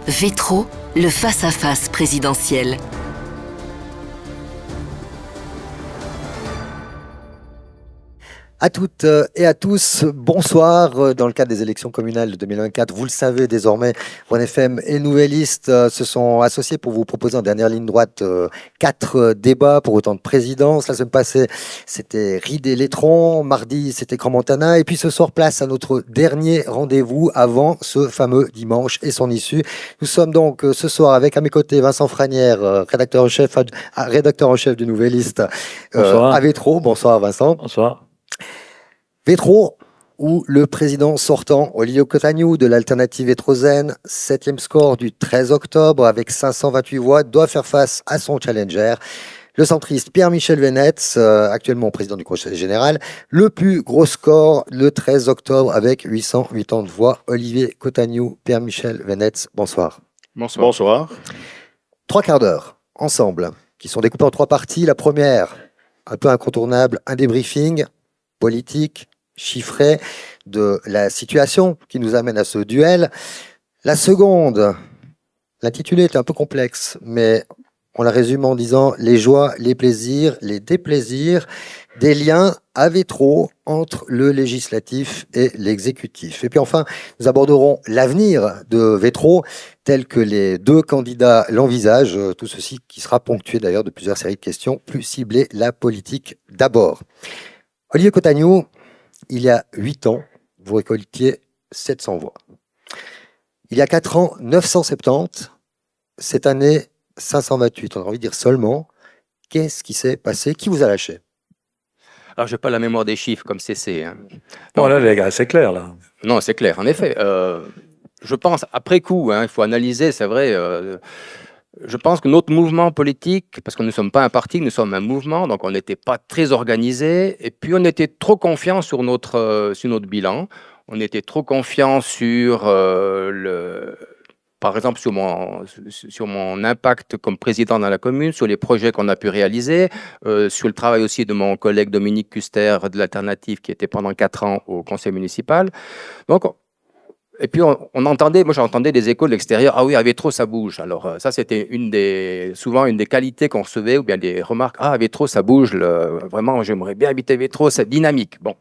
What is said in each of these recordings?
Vétro, le face-à-face présidentiel. À toutes et à tous, bonsoir. Dans le cadre des élections communales de 2024, vous le savez désormais, OneFM et Nouvelliste se sont associés pour vous proposer en dernière ligne droite 4 débats pour autant de présidences. La semaine passée, c'était Ridé-Létron, mardi, c'était Crans-Montana, et puis ce soir, place à notre dernier rendez-vous avant ce fameux dimanche et son issue. Nous sommes donc ce soir avec à mes côtés Vincent Franière, rédacteur en chef du Nouvelliste à Vétro. Bonsoir Vincent. Bonsoir. Vétro, où le président sortant, Olivier Cotagnou de l'alternative vétrozène, 7e score du 13 octobre avec 528 voix, doit faire face à son challenger, le centriste Pierre-Michel Vénetz, actuellement président du Conseil général. Le plus gros score le 13 octobre avec 880 voix. Olivier Cotagnou, Pierre-Michel Vénetz, bonsoir. Bonsoir. Bonsoir. 3 quarts d'heure ensemble, qui sont découpés en 3 parties. La première, un peu incontournable, un débriefing politique, chiffré de la situation qui nous amène à ce duel. La seconde, l'intitulé est un peu complexe, mais on la résume en disant les joies, les plaisirs, les déplaisirs, des liens à Vétro entre le législatif et l'exécutif. Et puis enfin, nous aborderons l'avenir de Vétro tel que les 2 candidats l'envisagent, tout ceci qui sera ponctué d'ailleurs de plusieurs séries de questions plus ciblées, la politique d'abord. Olivier Cotagnou, il y a 8 ans, vous récoltiez 700 voix. Il y a 4 ans, 970. Cette année, 528. On a envie de dire seulement. Qu'est-ce qui s'est passé? Qui vous a lâché? Alors, je n'ai pas la mémoire des chiffres comme CC. Hein. Non, là, les gars, c'est clair, là. Non, c'est clair, en effet. Je pense, après coup, il faut analyser, c'est vrai. Je pense que notre mouvement politique, parce que nous ne sommes pas un parti, nous sommes un mouvement, donc on n'était pas très organisé, et puis on était trop confiant sur notre bilan. On était trop confiant sur par exemple, sur mon impact comme président dans la commune, sur les projets qu'on a pu réaliser, sur le travail aussi de mon collègue Dominique Custer de l'Alternative, qui était pendant 4 ans au conseil municipal. Donc, et puis moi j'entendais des échos de l'extérieur, ah oui, à Vétro ça bouge. Alors ça c'était souvent une des qualités qu'on recevait, ou bien des remarques, ah à Vétro ça bouge, vraiment j'aimerais bien habiter Vétro, c'est dynamique. Bon.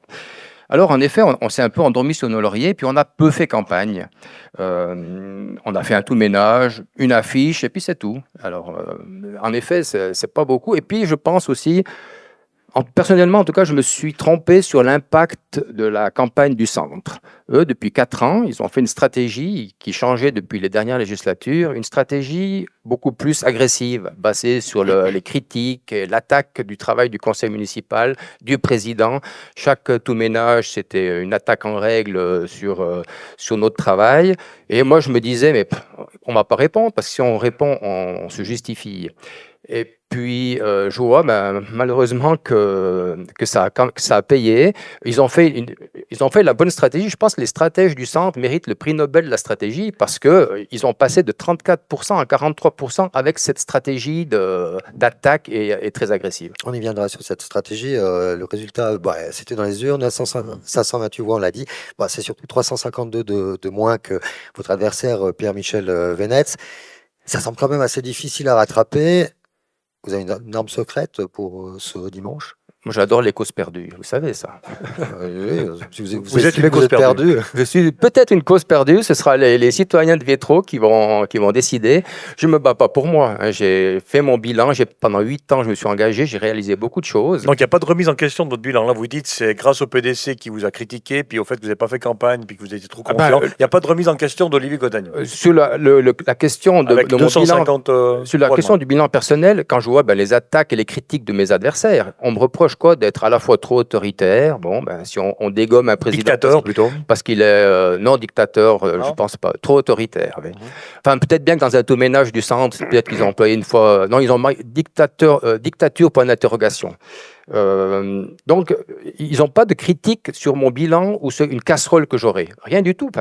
Alors en effet, on s'est un peu endormi sur nos lauriers, puis on a peu fait campagne. On a fait un tout ménage, une affiche, et puis c'est tout. Alors en effet, c'est pas beaucoup. Et puis je pense aussi, personnellement, en tout cas, je me suis trompé sur l'impact de la campagne du centre. Eux, depuis 4 ans, ils ont fait une stratégie qui changeait depuis les dernières législatures, une stratégie beaucoup plus agressive, basée sur les critiques et l'attaque du travail du conseil municipal, du président. Chaque tout ménage, c'était une attaque en règle sur notre travail. Et moi, je me disais, mais on ne va pas répondre, parce que si on répond, on se justifie. Et puis, je vois malheureusement que ça a payé. Ils ont fait la bonne stratégie. Je pense que les stratèges du centre méritent le prix Nobel de la stratégie parce qu'ils ont passé de 34% à 43% avec cette stratégie d'attaque et très agressive. On y viendra sur cette stratégie. Le résultat, c'était dans les urnes, 528 voix, on l'a dit. C'est surtout 352 de moins que votre adversaire Pierre-Michel Vénetz. Ça semble quand même assez difficile à rattraper. Vous avez une arme secrète pour ce dimanche? Moi, j'adore les causes perdues, vous savez ça. Vous êtes une cause perdue. Je suis peut-être une cause perdue, ce sera les citoyens de Vétro qui vont décider. Je ne me bats pas pour moi, hein. J'ai fait mon bilan, pendant 8 ans, je me suis engagé, j'ai réalisé beaucoup de choses. Donc, il n'y a pas de remise en question de votre bilan. Là, vous dites c'est grâce au PDC qui vous a critiqué, puis au fait que vous n'avez pas fait campagne, puis que vous étiez trop confiant. Il n'y a pas de remise en question d'Olivier Cotagnou. Sur la question de mon bilan, sur la question du bilan personnel, quand je vois les attaques et les critiques de mes adversaires, on me reproche quoi? D'être à la fois trop autoritaire. Si on dégomme un président... Dictateur, plutôt. Parce qu'il est non dictateur, je ne pense pas. Trop autoritaire. Oui. Enfin, peut-être bien que dans un tout ménage du centre, peut-être qu'ils ont employé une fois... Non, ils ont dictature point d'interrogation. Donc, ils n'ont pas de critique sur mon bilan ou sur une casserole que j'aurai. Rien du tout.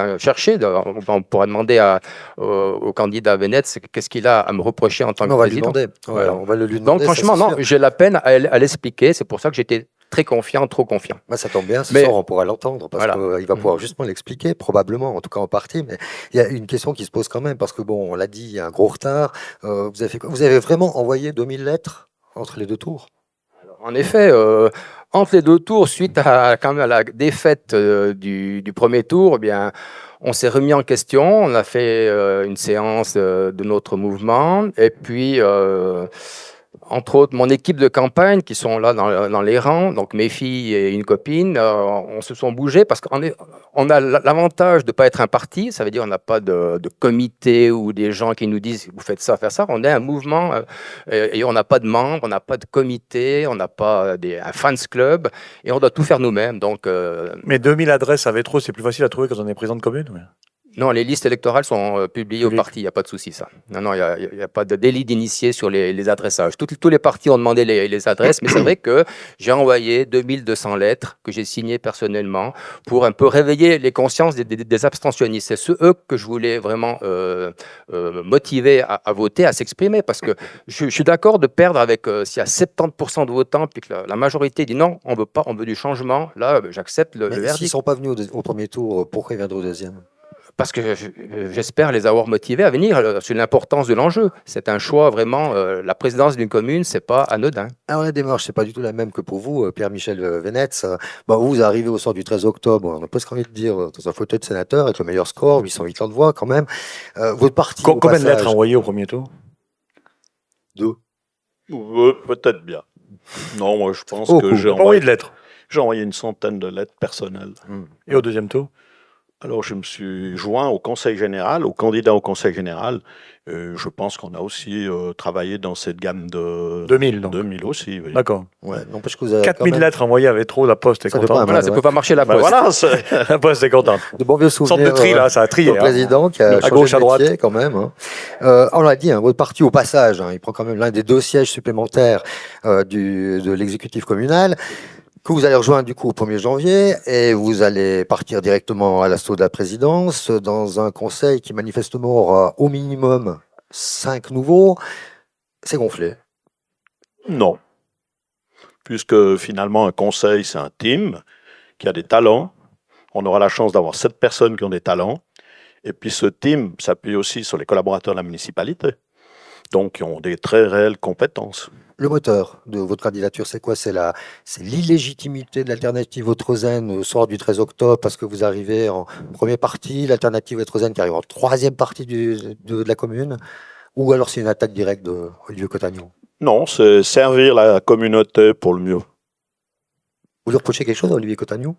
On pourra demander au candidat Vénetz qu'est-ce qu'il a à me reprocher en tant que président. On va le lui demander. Donc, franchement, non, j'ai la peine à l'expliquer. C'est pour ça que j'étais très confiant, trop confiant. Ça tombe bien, ce soir on pourra l'entendre, parce qu'il va pouvoir justement l'expliquer, probablement, en tout cas en partie, mais il y a une question qui se pose quand même, parce que on l'a dit, il y a un gros retard. Vous avez fait quoi? Vous avez vraiment envoyé 2000 lettres entre les deux tours? En effet, entre les deux tours, suite à la défaite du premier tour, on s'est remis en question, on a fait une séance de notre mouvement, et puis entre autres mon équipe de campagne qui sont là dans les rangs, donc mes filles et une copine, on se sont bougés parce qu'on a l'avantage de ne pas être un parti, ça veut dire on n'a pas de comité ou des gens qui nous disent vous faites ça, faire ça, on est un mouvement et on n'a pas de membres, on n'a pas de comité, on n'a pas un fans club et on doit tout faire nous-mêmes. Donc, Mais 2000 adresses à Vétro, c'est plus facile à trouver quand on est président de commune? Non, les listes électorales sont publiées au parti, il n'y a pas de souci ça. Non, il n'y a pas de délit d'initié sur les adressages. Tous les partis ont demandé les adresses, mais c'est vrai que j'ai envoyé 2200 lettres que j'ai signées personnellement pour un peu réveiller les consciences des abstentionnistes. C'est eux que je voulais vraiment motiver à voter, à s'exprimer, parce que je suis d'accord de perdre avec s'il y a 70% de votants, puis que la majorité dit non, on veut pas, on veut du changement. Là, j'accepte le verdict. S'ils ne sont pas venus au premier tour, pourquoi ils viendront au deuxième? Parce que j'espère les avoir motivés à venir sur l'importance de l'enjeu. C'est un choix vraiment, la présidence d'une commune, c'est pas anodin. Alors la démarche, c'est pas du tout la même que pour vous, Pierre-Michel Vénetz. Vous arrivez au sort du 13 octobre, on a presque envie de dire, dans un fauteuil de sénateur, avec le meilleur score, 880 voix quand même. Votre parti, combien de lettres envoyées au premier tour? 2. Peut-être bien. Non, moi je pense que j'ai envoyé de lettres. J'ai envoyé une centaine de lettres personnelles. Et au deuxième tour? Alors, je me suis joint au Conseil général, au candidat au Conseil général. Je pense qu'on a aussi travaillé dans cette gamme de 2000, donc. 2000 aussi, oui. D'accord. Ouais, n'empêche que vous avez 4000 lettres envoyées à Vétro, la Poste est Ça fait contente. pas mal. Voilà, ça peut pas marcher la poste. Voilà, La Poste est contente. de bons vieux souvenirs. Sorte de tri, là, ça a trié. Le président qui a À changé gauche, à de droite. métier, quand même. On l'a dit, votre parti, au passage, il prend quand même l'un des 2 sièges supplémentaires de l'exécutif communal, que vous allez rejoindre du coup au 1er janvier, et vous allez partir directement à l'assaut de la présidence, dans un conseil qui manifestement aura au minimum 5 nouveaux. C'est gonflé. Non. Puisque finalement, un conseil, c'est un team qui a des talents. On aura la chance d'avoir 7 personnes qui ont des talents. Et puis ce team s'appuie aussi sur les collaborateurs de la municipalité. Donc, qui ont des très réelles compétences. Le moteur de votre candidature, c'est quoi? C'est l'illégitimité de l'alternative Autrozen au soir du 13 octobre parce que vous arrivez en premier parti, l'alternative Autrozen qui arrive en 3e partie de la commune, ou alors c'est une attaque directe de Olivier Cotagnon? Non, c'est servir la communauté pour le mieux. Vous lui reprochez quelque chose à Olivier Cotagnon?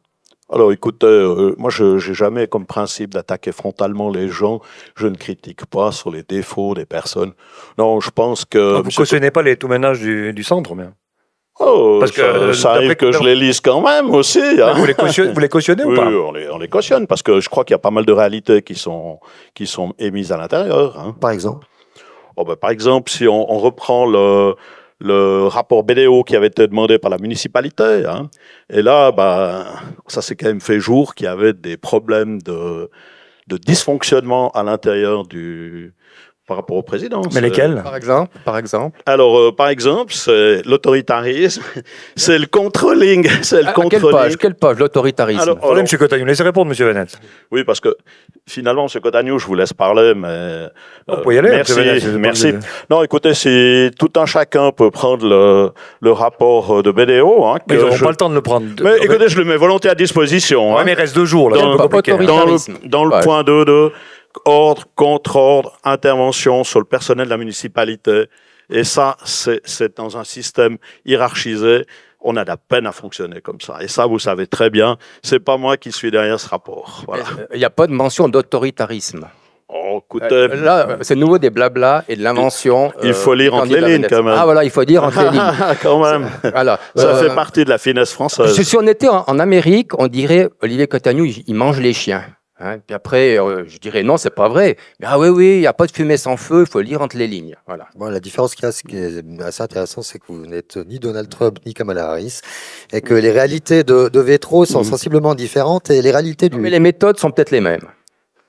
Alors écoutez, moi je n'ai jamais comme principe d'attaquer frontalement les gens. Je ne critique pas sur les défauts des personnes. Non, je pense que... Vous ne cautionnez pas les tout-ménages du centre, mais... Oh, Parce que, ça arrive que je les lise quand même aussi. Hein. Vous les cautionnez Oui, ou pas? on les cautionne parce que je crois qu'il y a pas mal de réalités qui sont émises à l'intérieur. Hein. Par exemple? Par exemple, si on reprend le rapport BDO qui avait été demandé par la municipalité. Hein. Et là, ça s'est quand même fait jour qu'il y avait des problèmes de dysfonctionnement à l'intérieur par rapport au président. Mais lesquels? Par exemple. Alors, par exemple, c'est l'autoritarisme, c'est le controlling. Quelle page l'autoritarisme? Alors, M. Cotagnon, laissez répondre, M. Vénetz. Oui, parce que finalement, M. Cotagnon, je vous laisse parler, mais... Vous pouvez y aller, merci, M. Vénetz, merci. Non, écoutez, si tout un chacun peut prendre le rapport de BDO... Hein, mais ils n'auront pas le temps de le prendre. Mais écoutez, je le mets volontiers à disposition. Ouais, hein. mais il reste 2 jours. Là, Dans le point 2, ordre, contre-ordre, intervention sur le personnel de la municipalité. Et ça, c'est dans un système hiérarchisé. On a de la peine à fonctionner comme ça. Et ça, vous savez très bien, c'est pas moi qui suis derrière ce rapport. Voilà. Il n'y a pas de mention d'autoritarisme. Oh, écoutez... là, c'est nouveau des blablas et de l'invention. Il faut lire entre les lignes, quand même. Ah voilà, il faut lire entre les lignes. Quand même. Voilà. Ça fait partie de la finesse française. Si on était en Amérique, on dirait Olivier Cotagnon, il mange les chiens. Hein, puis après, je dirais non, c'est pas vrai. Mais oui, il n'y a pas de fumée sans feu, il faut lire entre les lignes. Voilà. Bon, la différence qu'il y a, ce qui est assez intéressant, c'est que vous n'êtes ni Donald Trump ni Kamala Harris, et que les réalités de Vétro sont sensiblement différentes, et les réalités Mais les méthodes sont peut-être les mêmes.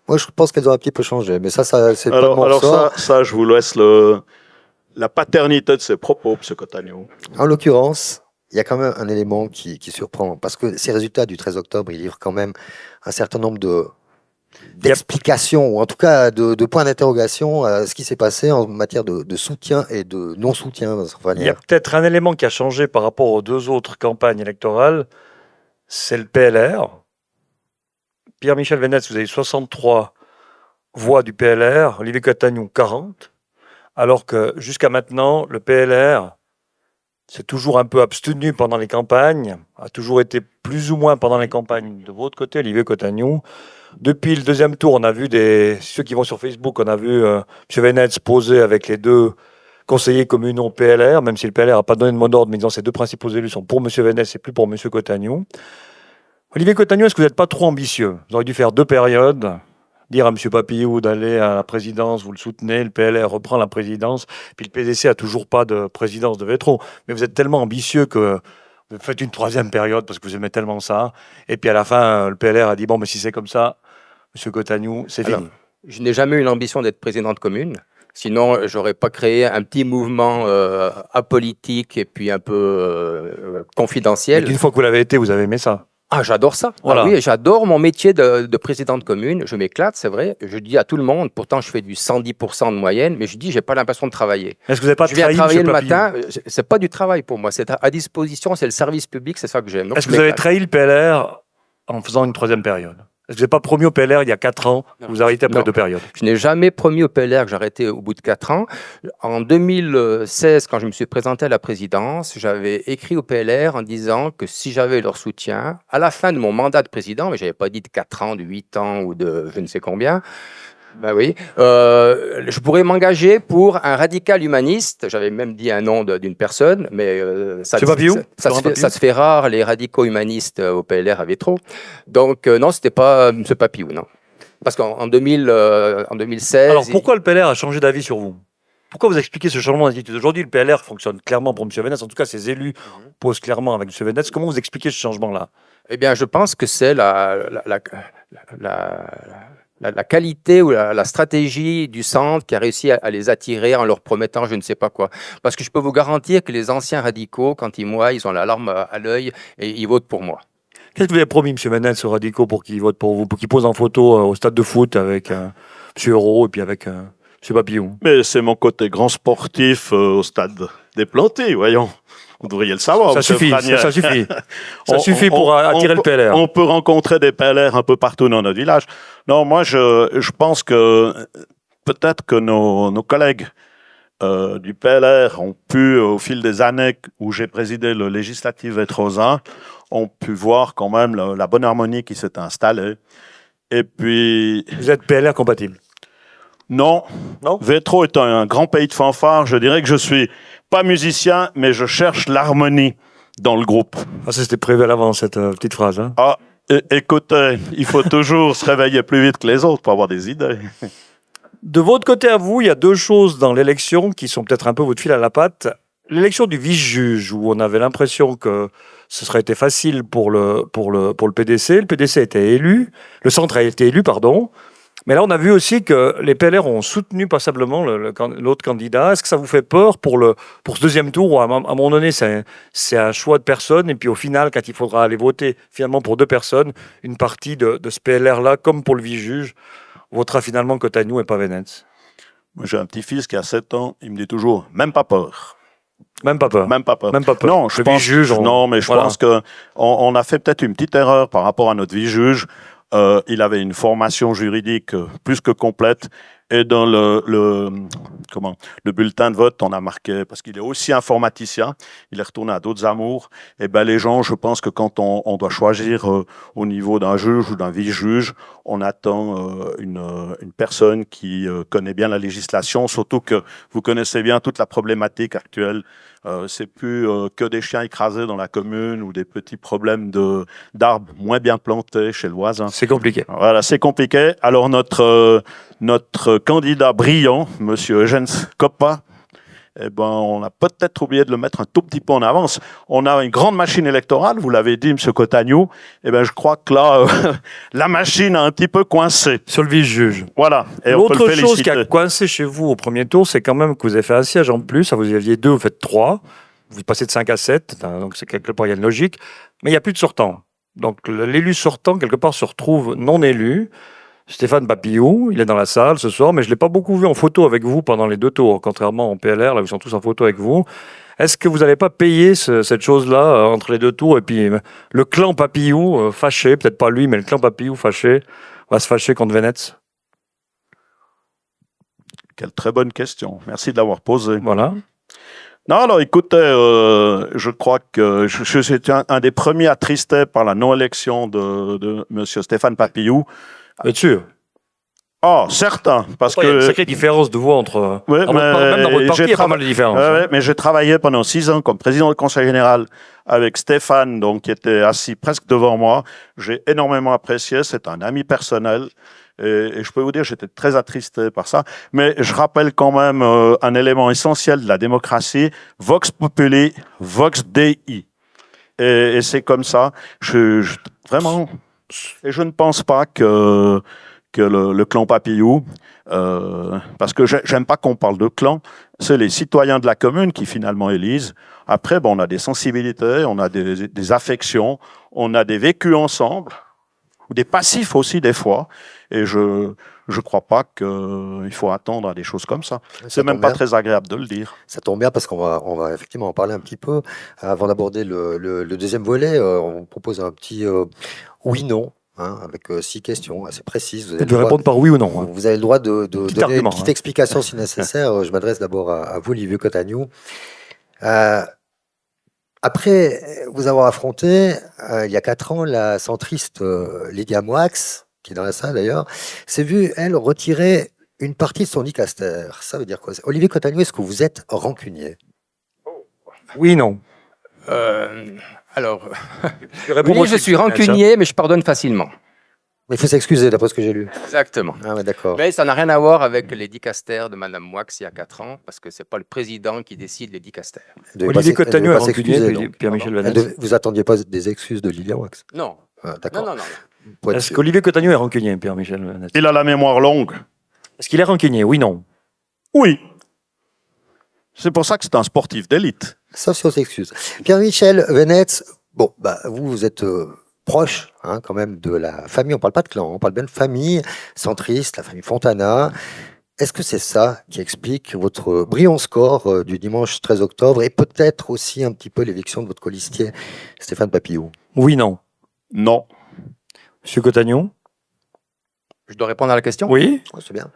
Moi, je pense qu'elles ont un petit peu changé, mais ça c'est pas de mon alors ressort. ça, je vous laisse la paternité de ses propos, M. Cotagnon. En l'occurrence, il y a quand même un élément qui surprend, parce que ces résultats du 13 octobre, ils livrent quand même un certain nombre d'explications, ou en tout cas de points d'interrogation à ce qui s'est passé en matière de soutien et de non-soutien. Il y a peut-être un élément qui a changé par rapport aux deux autres campagnes électorales, c'est le PLR. Pierre-Michel Vénetz, vous avez 63 voix du PLR, Olivier Catagnon 40, alors que jusqu'à maintenant, le PLR s'est toujours un peu abstenu pendant les campagnes, a toujours été plus ou moins pendant les campagnes de votre côté, Olivier Catagnon. Depuis le deuxième tour, on a vu ceux qui vont sur Facebook, on a vu M. Vénetz poser avec les deux conseillers communaux PLR, même si le PLR n'a pas donné de mot d'ordre, mais disant ces deux principaux élus sont pour M. Vénetz et plus pour M. Catagnon. Olivier Catagnon, est-ce que vous n'êtes pas trop ambitieux? Vous auriez dû faire 2 périodes, dire à M. Papillou d'aller à la présidence, vous le soutenez, le PLR reprend la présidence, puis le PDC a toujours pas de présidence de Vétro. Mais vous êtes tellement ambitieux que vous faites une 3e période parce que vous aimez tellement ça. Et puis à la fin, le PLR a dit, bon, mais si c'est comme ça, M. Catagnon, c'est fini. Je n'ai jamais eu l'ambition d'être président de commune. Sinon, j'aurais pas créé un petit mouvement apolitique et puis un peu confidentiel. Mais une fois que vous l'avez été, vous avez aimé ça? Ah, j'adore ça. Voilà. Ah oui, j'adore mon métier de président de commune. Je m'éclate, c'est vrai. Je dis à tout le monde, pourtant je fais du 110% de moyenne, mais je dis, j'ai pas l'impression de travailler. Est-ce que vous n'avez pas je viens trahi travailler M. le Papillou? matin, c'est pas du travail pour moi, c'est à disposition, c'est le service public, c'est ça que j'aime. Est-ce que vous avez trahi le PLR en faisant une 3e période? Est-ce que vous n'avez pas promis au PLR il y a 4 ans, vous arrêtez après 2 périodes? Je n'ai jamais promis au PLR que j'arrêtais au bout de 4 ans. En 2016, quand je me suis présenté à la présidence, j'avais écrit au PLR en disant que si j'avais leur soutien, à la fin de mon mandat de président, mais je n'avais pas dit de 4 ans, de 8 ans ou de je ne sais combien, ben oui, je pourrais m'engager pour un radical humaniste. J'avais même dit un nom d'une personne, mais ça se fait rare, les radicaux humanistes au PLR à Vétro. Donc non, c'était pas M. Papillou, non. Parce qu'en 2016... Alors pourquoi le PLR a changé d'avis sur vous? Pourquoi vous expliquez ce changement d'attitude? Aujourd'hui, le PLR fonctionne clairement pour M. Vénetz. En tout cas, ses élus posent clairement avec M. Vénetz. Comment vous expliquez ce changement-là? Eh bien, je pense que c'est la qualité ou la stratégie du centre qui a réussi à les attirer en leur promettant je ne sais pas quoi. Parce que je peux vous garantir que les anciens radicaux, quand ils me voient, ils ont la larme à l'œil et ils votent pour moi. Qu'est-ce que vous avez promis, M. Vénetz, aux radicaux pour qu'ils votent pour vous, pour qu'ils posent en photo au stade de foot avec M. Euro et puis avec M. Papillon? Mais c'est mon côté grand sportif au stade des Plantés, voyons. Vous devriez le savoir. Ça suffit, ça suffit. Ça suffit pour attirer le PLR. On peut rencontrer des PLR un peu partout dans notre village. Non, moi, je pense que peut-être que nos collègues du PLR ont pu, au fil des années où j'ai présidé le législatif vétrosin, ont pu voir quand même la bonne harmonie qui s'est installée. Et puis... Vous êtes PLR compatible? Non. Vétro est un grand pays de fanfare. Je dirais que je suis pas musicien, mais je cherche l'harmonie dans le groupe. Ah, ça c'était prévu à l'avance, cette petite phrase. Hein. Ah, écoutez, il faut toujours se réveiller plus vite que les autres pour avoir des idées. De votre côté à vous, il y a 2 choses dans l'élection qui sont peut-être un peu votre fil à la patte. L'élection du vice-juge, où on avait l'impression que ce serait été facile pour le PDC. Le PDC a été élu, le centre a été élu, pardon. Mais là, on a vu aussi que les PLR ont soutenu passablement l'autre candidat. Est-ce que ça vous fait peur pour ce deuxième tour où, à un moment donné, c'est un choix de personnes et puis au final, quand il faudra aller voter finalement pour 2 personnes, une partie de ce PLR-là, comme pour le vice-juge, votera finalement Catagnon et pas Vénetz? Moi, j'ai un petit-fils qui a 7 ans, il me dit toujours « même pas peur ». Même pas peur. Même pas peur. Même pas peur. Non, je pense qu'on a fait peut-être une petite erreur par rapport à notre vice-juge. Il avait une formation juridique plus que complète. Et dans le bulletin de vote, on a marqué, parce qu'il est aussi informaticien, il est retourné à d'autres amours. Et ben les gens, je pense que quand on doit choisir au niveau d'un juge ou d'un vice-juge, on attend une personne qui connaît bien la législation, surtout que vous connaissez bien toute la problématique actuelle. C'est plus que des chiens écrasés dans la commune ou des petits problèmes d'arbres moins bien plantés chez le voisin. C'est compliqué. Voilà, c'est compliqué. Alors notre candidat brillant, Monsieur Eugène Coppa, eh ben, on a peut-être oublié de le mettre un tout petit peu en avance. On a une grande machine électorale, vous l'avez dit, Monsieur Catagnon. Eh ben, je crois que là, la machine a un petit peu coincé. Sur le vice-juge. Voilà. L'autre chose qui a coincé chez vous au premier tour, c'est quand même que vous avez fait un siège en plus. Vous aviez 2, vous faites 3. vous passez de 5 à 7, donc c'est quelque part, il y a une logique, mais il n'y a plus de sortant. Donc l'élu sortant, quelque part, se retrouve non élu. Stéphane Papillou, il est dans la salle ce soir, mais je ne l'ai pas beaucoup vu en photo avec vous pendant les 2 tours, contrairement au PLR, là, ils sont tous en photo avec vous. Est-ce que vous n'allez pas payer cette chose-là entre les 2 tours, et puis le clan Papillou fâché, peut-être pas lui, mais le clan Papillou fâché, va se fâcher contre Venetz? Quelle très bonne question. Merci de l'avoir posée. Voilà. Non, alors écoutez, je crois que je suis un des premiers attristés par la non-élection de M. Stéphane Papillou. Vous êtes sûr? Ah, certain, parce Il y a une que... sacrée différence de voix entre... Oui, même dans votre parti, il y a pas mal de différences. Ouais, mais j'ai travaillé pendant 6 ans comme président du conseil général avec Stéphane, donc, qui était assis presque devant moi. J'ai énormément apprécié, c'est un ami personnel. Et je peux vous dire, j'étais très attristé par ça. Mais je rappelle quand même un élément essentiel de la démocratie, Vox Populi, Vox Dei. Et c'est comme ça. Vraiment. Et je ne pense pas que le clan Papillou, parce que j'aime pas qu'on parle de clan, c'est les citoyens de la commune qui finalement élisent. Après, bon, on a des sensibilités, on a des affections, on a des vécus ensemble, ou des passifs aussi des fois, et je crois pas qu'il faut attendre à des choses comme ça. C'est même pas très agréable de le dire. Ça tombe bien parce qu'on va effectivement en parler un petit peu. Avant d'aborder le deuxième volet, on propose un petit oui-non. Avec 6 questions assez précises. Vous devez répondre par oui ou non. Vous avez le droit de donner une petite hein. explication si nécessaire. Je m'adresse d'abord à vous, Olivier Cotagnou. Après vous avoir affronté, il y a 4 ans, la centriste Lydia Moix, qui est dans la salle d'ailleurs, s'est vue, elle, retirer une partie de son dicaster. Ça veut dire quoi? Olivier Cotagnou, est-ce que vous êtes rancunier? Oui, non. Alors, Oui, je suis rancunier, mais je pardonne facilement. Mais il faut s'excuser, d'après ce que j'ai lu. Exactement. Ah ouais, d'accord. Mais ça n'a rien à voir avec les dicastères de Mme Moix il y a 4 ans, parce que ce n'est pas le président qui décide les dicastères. Olivier Cotagnou est rancunier, Pierre-Michel Venetz. Vous attendiez pas des excuses de Lydia Moix? Non. D'accord. Non. Est-ce qu'Olivier Cotagnou est rancunier, Pierre-Michel Venetz? Il a la mémoire longue. Est-ce qu'il est rancunier? Oui, non. Oui. C'est pour ça que c'est un sportif d'élite. Sauf si on s'excuse. Pierre-Michel Venetz, bon, vous êtes proche quand même de la famille, on parle pas de clan, on parle bien de famille centriste, la famille Fontana. Est-ce que c'est ça qui explique votre brillant score du dimanche 13 octobre et peut-être aussi un petit peu l'éviction de votre colistier Stéphane Papillou? Oui, non. Non. Monsieur Cotagnou? Je dois répondre à la question? Oui. C'est bien.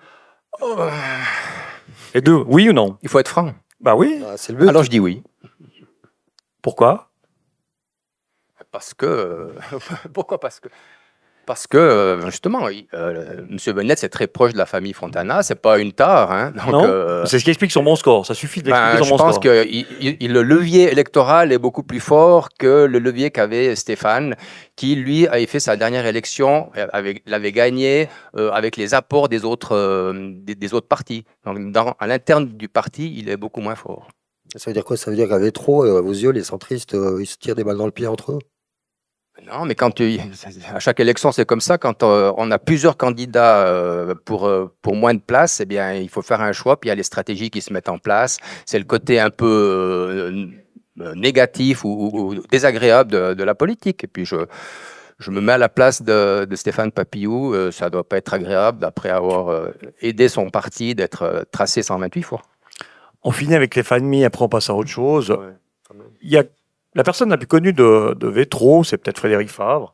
Et 2, oui ou non? Il faut être franc. Bah oui. C'est le but. Alors je dis oui. Pourquoi? Parce que... Pourquoi? Parce que, justement, M. Venetz est très proche de la famille Fontana. C'est pas une tare. Donc, non, c'est ce qui explique son bon score. Ça suffit d'expliquer son bon score. Je pense que le levier électoral est beaucoup plus fort que le levier qu'avait Stéphane, qui, lui, avait fait sa dernière élection, l'avait gagné avec les apports des autres partis. Donc, à l'interne du parti, il est beaucoup moins fort. Ça veut dire quoi? Ça veut dire qu'avec trop, à vos yeux, les centristes, ils se tirent des balles dans le pied entre eux? Non, mais à chaque élection, c'est comme ça. Quand on a plusieurs candidats pour moins de place, eh bien, il faut faire un choix. Puis il y a les stratégies qui se mettent en place. C'est le côté un peu négatif ou désagréable de la politique. Et puis je me mets à la place de Stéphane Papillou. Ça ne doit pas être agréable d'après avoir aidé son parti d'être tracé 128 fois. On finit avec les familles, après on passe à autre chose. Il y a la personne la plus connue de Vétro, c'est peut-être Frédéric Favre.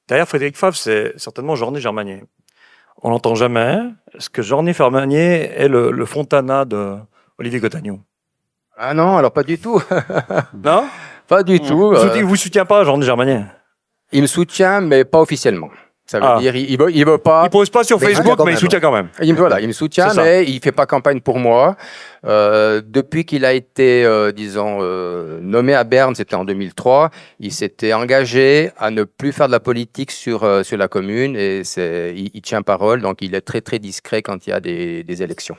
Derrière Frédéric Favre, c'est certainement Jean-René Germanier. On l'entend jamais. Est-ce que Jean-René Germanier est le Fontana de Olivier Cotagnou? Ah non, alors pas du tout. Non? Pas du tout. Il ne vous soutient pas, Jean-René Germanier? Il me soutient, mais pas officiellement. Ça veut dire il veut pas. Il pose pas sur Facebook, mais il soutient quand même. Il me soutient, mais il fait pas campagne pour moi. Depuis qu'il a été, nommé à Berne, c'était en 2003, il s'était engagé à ne plus faire de la politique sur la commune et il tient parole, donc il est très très discret quand il y a des élections.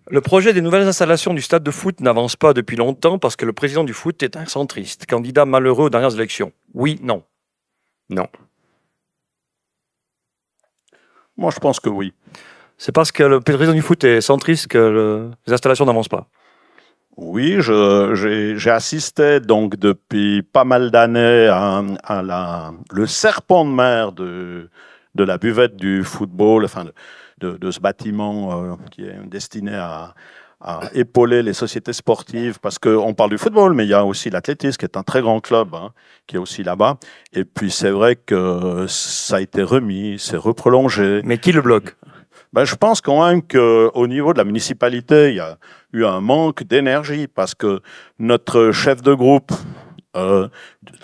Le projet des nouvelles installations du stade de foot n'avance pas depuis longtemps parce que le président du foot est un centriste, candidat malheureux aux dernières élections. Oui, non. Non. Moi, je pense que oui. C'est parce que le président du foot est centriste que les installations n'avancent pas. Oui, j'ai assisté donc depuis pas mal d'années à le serpent de mer de la buvette du football, enfin de ce bâtiment qui est destiné à épauler les sociétés sportives, parce qu'on parle du football, mais il y a aussi l'athlétisme, qui est un très grand club, qui est aussi là-bas. Et puis c'est vrai que ça a été remis, c'est reprolongé. Mais qui le bloque? Je pense quand même qu'au niveau de la municipalité, il y a eu un manque d'énergie, parce que notre chef de groupe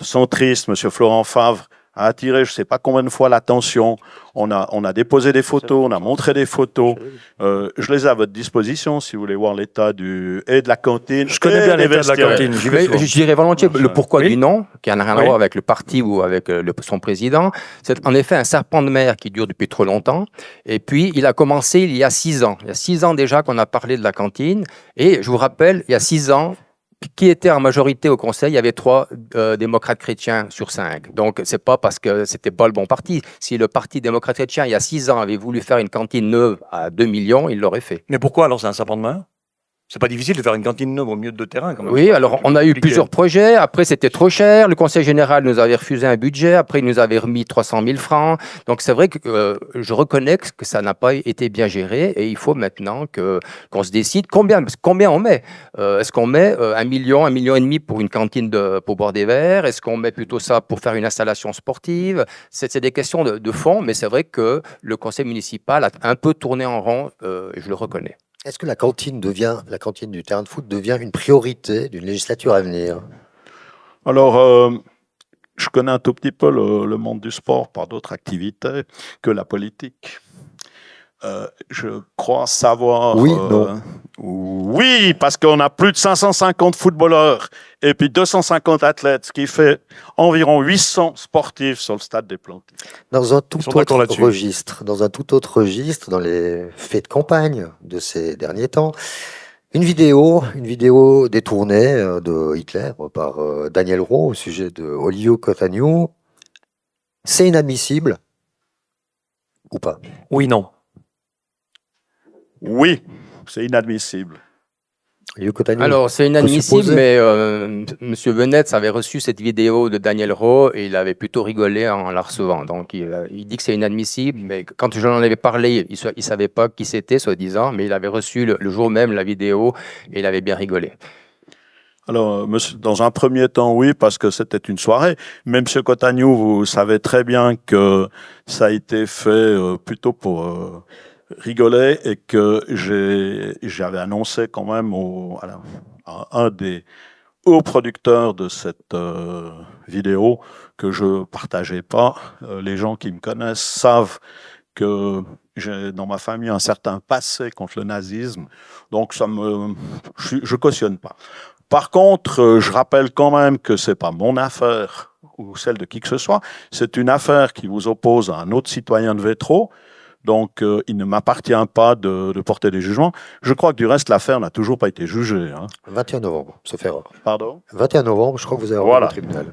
centriste, M. Florent Favre, a attiré je ne sais pas combien de fois l'attention. On a déposé des photos, on a montré des photos. Je les ai à votre disposition si vous voulez voir l'état de la cantine. Je connais bien l'état de la cantine. Je dirais volontiers le pourquoi du nom, qui n'a rien à voir avec le parti ou avec son président. C'est en effet un serpent de mer qui dure depuis trop longtemps. Et puis, il a commencé il y a 6 ans. Il y a 6 ans déjà qu'on a parlé de la cantine. Et je vous rappelle, il y a 6 ans, qui était en majorité au Conseil, il y avait 3 démocrates chrétiens sur 5. Donc, c'est pas parce que c'était pas le bon parti. Si le Parti démocrate chrétien, il y a 6 ans, avait voulu faire une cantine neuve à 2 millions, il l'aurait fait. Mais pourquoi alors c'est un serpent de mer? C'est pas difficile de faire une cantine neuve au milieu de 2 terrains quand même. Oui, alors on a eu plusieurs projets. Après, c'était trop cher. Le Conseil général nous avait refusé un budget. Après, il nous avait remis 300 000 francs. Donc, c'est vrai que je reconnais que ça n'a pas été bien géré. Et il faut maintenant qu'on se décide combien on met. Est-ce qu'on met 1 million, 1,5 million pour une cantine pour boire des verres? Est-ce qu'on met plutôt ça pour faire une installation sportive? C'est des questions de fond, mais c'est vrai que le Conseil municipal a un peu tourné en rond, et je le reconnais. Est-ce que la cantine du terrain de foot devient une priorité d'une législature à venir? Alors, je connais un tout petit peu le monde du sport par d'autres activités que la politique. Je crois savoir... Oui, non. Oui, parce qu'on a plus de 550 footballeurs et puis 250 athlètes, ce qui fait environ 800 sportifs sur le stade des Plantés. Dans un tout autre registre, dans les faits de campagne de ces derniers temps, une vidéo détournée de Hitler par Daniel Rowe au sujet de Olivier Cotagnou, c'est inadmissible ou pas? Oui, non. Oui, c'est inadmissible. Alors, c'est inadmissible, mais M. Venetz avait reçu cette vidéo de Daniel Rowe et il avait plutôt rigolé en la recevant. Donc, il dit que c'est inadmissible, mais quand je l'en avais parlé, il ne savait pas qui c'était, soi-disant, mais il avait reçu le jour même la vidéo et il avait bien rigolé. Alors, dans un premier temps, oui, parce que c'était une soirée. Mais M. Cotagnou, vous savez très bien que ça a été fait plutôt pour... rigoler, et que j'avais annoncé quand même à un des hauts producteurs de cette vidéo que je partageais pas. Les gens qui me connaissent savent que j'ai dans ma famille un certain passé contre le nazisme, donc je cautionne pas. Par contre, je rappelle quand même que c'est pas mon affaire ou celle de qui que ce soit, c'est une affaire qui vous oppose à un autre citoyen de Vétro. Donc, il ne m'appartient pas de porter des jugements. Je crois que du reste, l'affaire n'a toujours pas été jugée. 21 novembre, sauf erreur. Pardon ? 21 novembre, je crois que vous avez rendu au tribunal.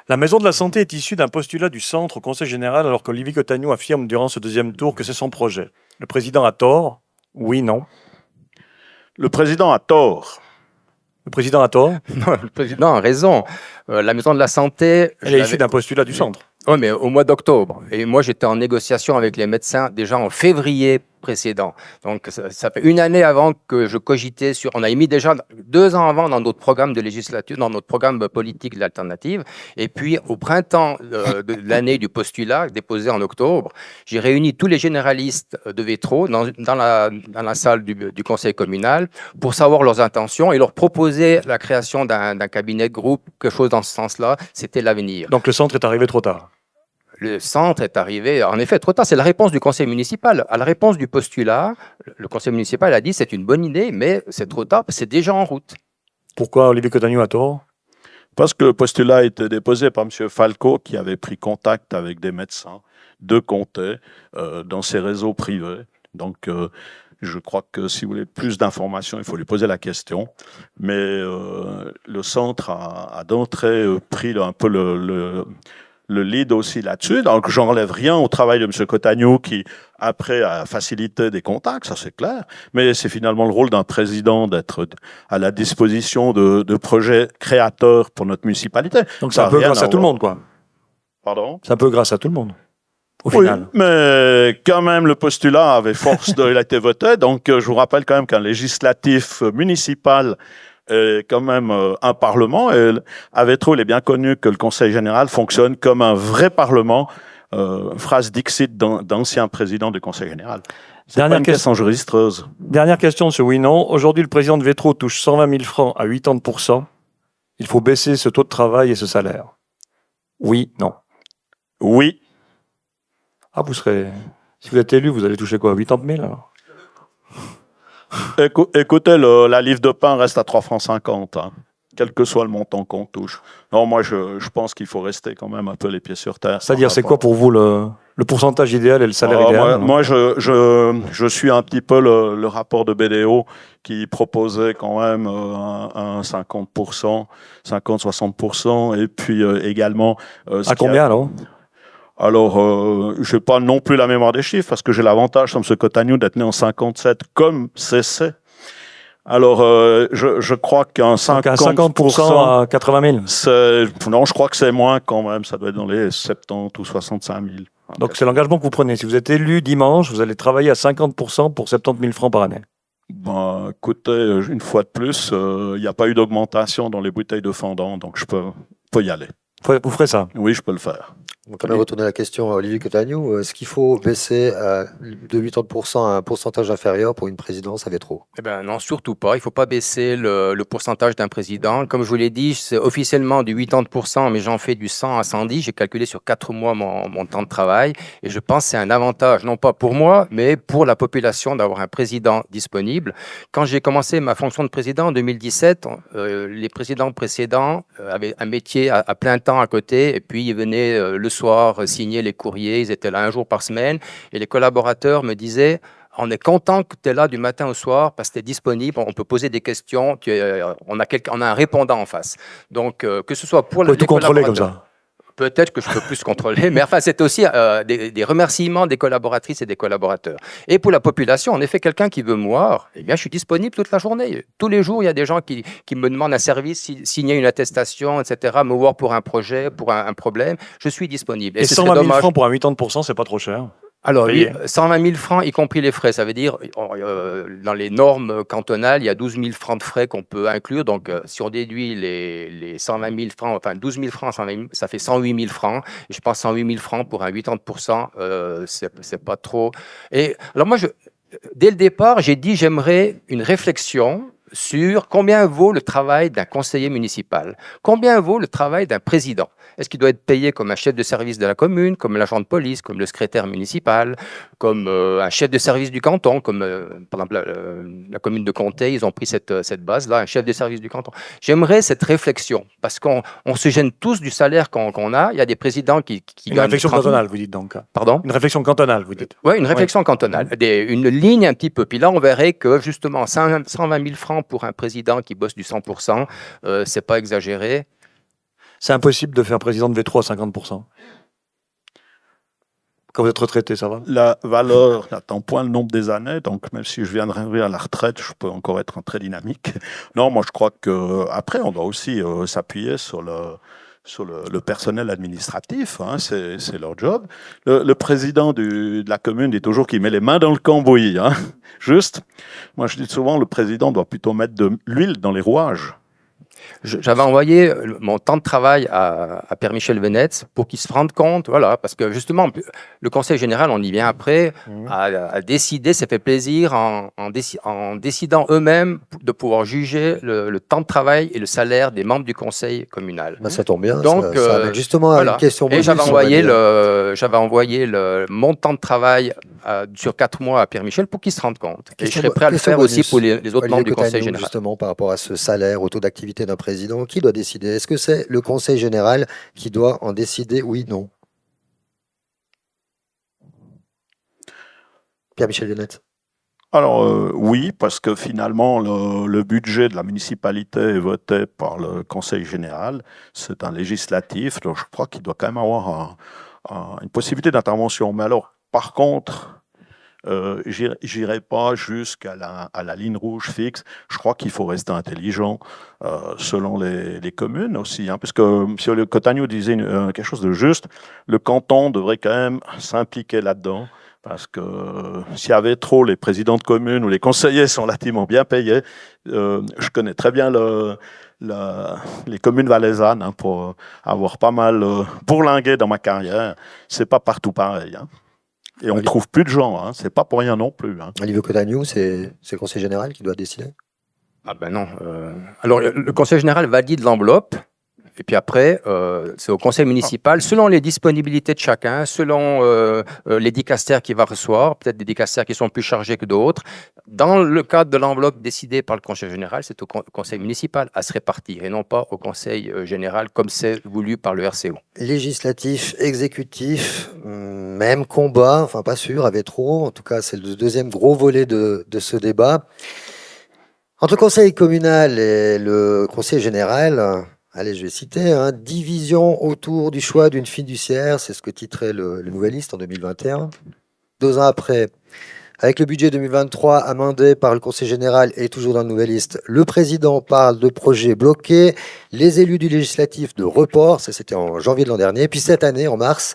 La Maison de la Santé est issue d'un postulat du centre au Conseil général, alors qu'Olivier Cotagnou affirme durant ce deuxième tour que c'est son projet. Le président a tort? Oui, non. Le président a tort. Le président a tort? Non, le président a raison. La Maison de la Santé... Elle est issue d'un postulat du centre. Oui, mais au mois d'octobre. Et moi, j'étais en négociation avec les médecins déjà en février précédent. Donc, ça fait 1 année avant que je cogitais sur... On a émis déjà 2 ans avant dans notre programme de législature, dans notre programme politique de l'alternative. Et puis, au printemps de l'année du postulat, déposé en octobre, j'ai réuni tous les généralistes de Vétro dans la salle du conseil communal pour savoir leurs intentions et leur proposer la création d'un cabinet de groupe, quelque chose dans ce sens-là. C'était l'avenir. Donc, le centre est arrivé trop tard. Le centre est arrivé, en effet, trop tard. C'est la réponse du conseil municipal. À la réponse du postulat, le conseil municipal a dit c'est une bonne idée, mais c'est trop tard, c'est déjà en route. Pourquoi Olivier Cotagnou a tort? Parce que le postulat a été déposé par M. Falco, qui avait pris contact avec des médecins de Comté dans ses réseaux privés. Donc, je crois que si vous voulez plus d'informations, il faut lui poser la question. Mais le centre a d'entrée pris un peu le le lead aussi là-dessus. Donc, j'enlève rien au travail de M. Cotagnou qui, après, a facilité des contacts, ça c'est clair. Mais c'est finalement le rôle d'un président d'être à la disposition de projets créateurs pour notre municipalité. Donc c'est un peu grâce à tout le monde, quoi. Pardon? C'est un peu grâce à tout le monde, au Oui, final. mais quand même, le postulat avait force il a été voté. Donc, je vous rappelle quand même qu'un législatif municipal est quand même un parlement. Et Avétro, il est bien connu que le Conseil général fonctionne comme un vrai parlement. Phrase dixit d'ancien président du Conseil général. C'est pas une question jurispreuse. Dernière question, M. Winon. Aujourd'hui, le président de Vétro touche 120 000 francs à 80%. Il faut baisser ce taux de travail et ce salaire. Oui, non. Oui. Ah, si vous êtes élu, vous allez toucher quoi, 80 000 alors? Écoutez, la livre de pain reste à 3,50 francs, hein, quel que soit le montant qu'on touche. Non, moi, je pense qu'il faut rester quand même un peu les pieds sur terre. C'est-à-dire, c'est quoi pour vous le pourcentage idéal et le salaire idéal? Moi, je suis un petit peu le rapport de BDO qui proposait quand même un 50%, 50-60%, et puis également... à combien alors? Alors, je n'ai pas non plus la mémoire des chiffres, parce que j'ai l'avantage, comme M. Cotagnou, d'être né en 57, comme CC. Alors, je crois qu'un 50% à 80 000. Non, je crois que c'est moins quand même. Ça doit être dans les 70 ou 65 000. Donc, c'est l'engagement que vous prenez. Si vous êtes élu dimanche, vous allez travailler à 50% pour 70 000 francs par année. Ben, écoutez, une fois de plus, il n'y a pas eu d'augmentation dans les bouteilles de fendant, donc je peux y aller. Vous ferez ça? Oui, je peux le faire. On va quand même retourner la question à Olivier Cotagnou. Est-ce qu'il faut baisser de 80% à un pourcentage inférieur pour une présidence à Vétro? Eh ben non, surtout pas. Il ne faut pas baisser le pourcentage d'un président. Comme je vous l'ai dit, c'est officiellement du 80%, mais j'en fais du 100 à 110. J'ai calculé sur 4 mois mon temps de travail. Et je pense que c'est un avantage, non pas pour moi, mais pour la population d'avoir un président disponible. Quand j'ai commencé ma fonction de président en 2017, les présidents précédents avaient un métier à plein temps à côté. Et puis, ils venaient le soir signer les courriers. Ils étaient là un jour par semaine. Et les collaborateurs me disaient... On est content que tu es là du matin au soir parce que tu es disponible, on peut poser des questions, on a un répondant en face. Donc, que ce soit pour les contrôler comme ça. Peut-être que je peux plus contrôler, mais enfin, c'est aussi des remerciements des collaboratrices et des collaborateurs. Et pour la population, en effet, quelqu'un qui veut me voir, eh bien, je suis disponible toute la journée. Tous les jours, il y a des gens qui me demandent un service, signer une attestation, etc., me voir pour un projet, pour un problème. Je suis disponible. Et 120 000 francs pour un 80%, c'est pas trop cher? Alors, oui, 120 000 francs, y compris les frais. Ça veut dire, dans les normes cantonales, il y a 12 000 francs de frais qu'on peut inclure. Donc, si on déduit les 120 000 francs, enfin 12 000 francs, 120 000, ça fait 108 000 francs. Et je pense 108 000 francs pour un 80%, c'est pas trop. Et alors moi, dès le départ, j'ai dit j'aimerais une réflexion sur combien vaut le travail d'un conseiller municipal, combien vaut le travail d'un président. Est-ce qu'il doit être payé comme un chef de service de la commune, comme l'agent de police, comme le secrétaire municipal, comme un chef de service du canton, comme par exemple la commune de Comté, ils ont pris cette base-là, un chef de service du canton. J'aimerais cette réflexion, parce qu'on se gêne tous du salaire qu'on a. Il y a des présidents qui gagnent... Une réflexion cantonale, vous dites donc. Pardon? Une réflexion cantonale, vous dites. Oui, une réflexion cantonale. Une ligne un petit peu. Puis là, on verrait que justement, 120 000 francs pour un président qui bosse du 100%, c'est pas exagéré. C'est impossible de faire président de Vétro à 50%. Quand vous êtes retraité, ça va? La valeur n'attend point le nombre des années, donc même si je viendrai à la retraite, je peux encore être très dynamique. Non, moi je crois qu'après, on doit aussi s'appuyer sur le personnel administratif, hein, c'est leur job. Le président de la commune dit toujours qu'il met les mains dans le cambouis. Hein. Juste, moi je dis souvent, le président doit plutôt mettre de l'huile dans les rouages. J'avais envoyé mon temps de travail à Pierre-Michel Venetz pour qu'il se rende compte, voilà, parce que justement, le Conseil général, on y vient après, a décidé, ça fait plaisir, en décidant eux-mêmes de pouvoir juger le temps de travail et le salaire des membres du Conseil communal. Ben, ça tombe bien, donc, ça amène justement à une question. Et j'avais envoyé mon temps de travail sur 4 mois à Pierre-Michel pour qu'il se rende compte. Et je serais prêt à le faire aussi pour les autres membres du Conseil général. Justement, par rapport à ce salaire, au taux d'activité d'un président, qui doit décider? Est-ce que c'est le Conseil général qui doit en décider, oui, non? Pierre-Michel Venetz. Alors oui, parce que finalement, le budget de la municipalité est voté par le Conseil général. C'est un législatif, donc je crois qu'il doit quand même avoir une possibilité d'intervention. Mais alors, par contre, j'irai pas jusqu'à la ligne rouge fixe. Je crois qu'il faut rester intelligent selon les communes aussi, hein, parce que M. Cotagnou disait quelque chose de juste. Le canton devrait quand même s'impliquer là-dedans, parce que s'il y avait trop les présidents de communes ou les conseillers sont relativement bien payés, je connais très bien les communes valaisannes, hein, pour avoir pas mal bourlingué dans ma carrière. C'est pas partout pareil, hein. Et on ne trouve plus de gens, hein. C'est pas pour rien non plus, hein. Olivier Cotagnou, c'est le conseil général qui doit décider? Ah ben non. Alors, le conseil général valide l'enveloppe. Et puis après, c'est au conseil municipal, selon les disponibilités de chacun, selon les dicastères qu'il va recevoir, peut-être des dicastères qui sont plus chargés que d'autres. Dans le cadre de l'enveloppe décidée par le conseil général, c'est au conseil municipal à se répartir et non pas au conseil général comme c'est voulu par le RCO. Législatif, exécutif, même combat, enfin pas sûr, avait trop. En tout cas, c'est le deuxième gros volet de ce débat. Entre le conseil communal et le conseil général, allez, je vais citer, hein, division autour du choix d'une fiduciaire, c'est ce que titrait le Nouvelliste en 2021. 2 ans après, avec le budget 2023 amendé par le Conseil général et toujours dans le Nouvelliste, le président parle de projets bloqués, les élus du législatif de report, ça c'était en janvier de l'an dernier, puis cette année, en mars,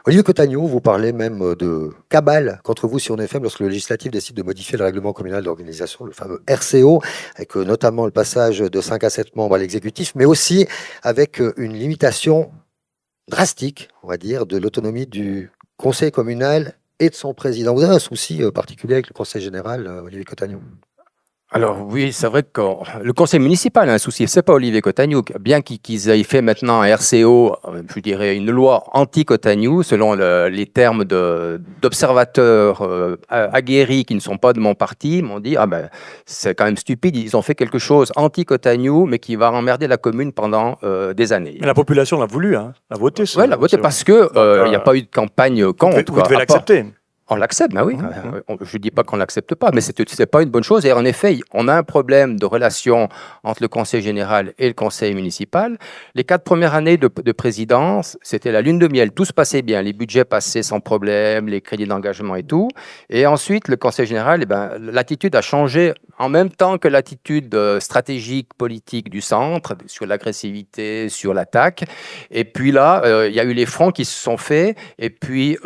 Olivier Cotagnou, vous parlez même de cabale contre vous sur FM lorsque le législatif décide de modifier le règlement communal d'organisation, le fameux RCO, avec notamment le passage de 5 à 7 membres à l'exécutif, mais aussi avec une limitation drastique, on va dire, de l'autonomie du conseil communal et de son président. Vous avez un souci particulier avec le conseil général, Olivier Cotagnou? Alors oui, c'est vrai que le conseil municipal a un souci, c'est pas Olivier Cotagnou, bien qu'ils aient fait maintenant un RCO, je dirais une loi anti-Cotagnou, selon les termes d'observateurs aguerris qui ne sont pas de mon parti, m'ont dit, ah ben c'est quand même stupide, ils ont fait quelque chose anti-Cotagnou, mais qui va emmerder la commune pendant des années. Mais la population l'a voulu, hein, l'a voté. Oui, l'a voté parce que il n'y a pas eu de campagne contre. Vous devez l'accepter. On l'accepte, ben oui. Je ne dis pas qu'on ne l'accepte pas, mais ce n'est pas une bonne chose. Et en effet, on a un problème de relation entre le conseil général et le conseil municipal. Les 4 premières années de présidence, c'était la lune de miel. Tout se passait bien. Les budgets passaient sans problème, les crédits d'engagement et tout. Et ensuite, le conseil général, l'attitude a changé en même temps que l'attitude stratégique, politique du centre, sur l'agressivité, sur l'attaque. Et puis là, il y a eu les fronts qui se sont faits. Et puis...